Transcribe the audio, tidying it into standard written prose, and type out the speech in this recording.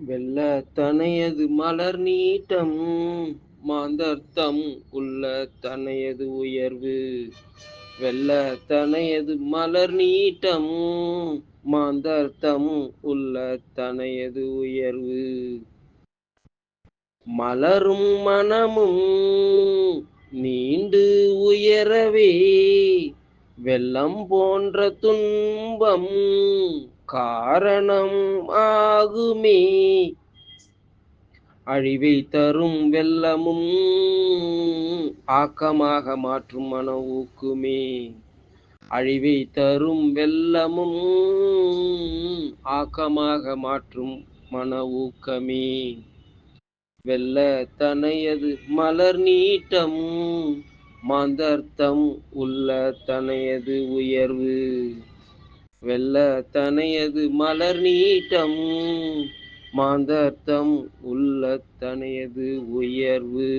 வெள்ளத்தனையது மலர் நீட்டம் மாந்தர்த்தம் உள்ள தனையது உயர்வு. வெள்ளத்தனையது மலர் நீட்டம் மாந்தர்த்தம் உள்ள தனையது உயர்வு. மலரும் மனமும் நீண்டு உயரவே வெள்ளம் போன்ற துன்பம் காரணம் ஆகுமே. அழிவை தரும் வெள்ளமும் ஆக்கமாக மாற்றும் மன ஊக்குமே. அழிவை தரும் வெள்ளமும் ஆக்கமாக மாற்றும் மன ஊக்கமே. வெள்ளத்தனையது மலர் நீட்டம் மாந்தர்த்தம் உள்ள தனையது உயர்வு. வெள்ளத்தனையது மலர் நீட்டம் மாந்தர்த்தம் உள்ள தனையது உயர்வு.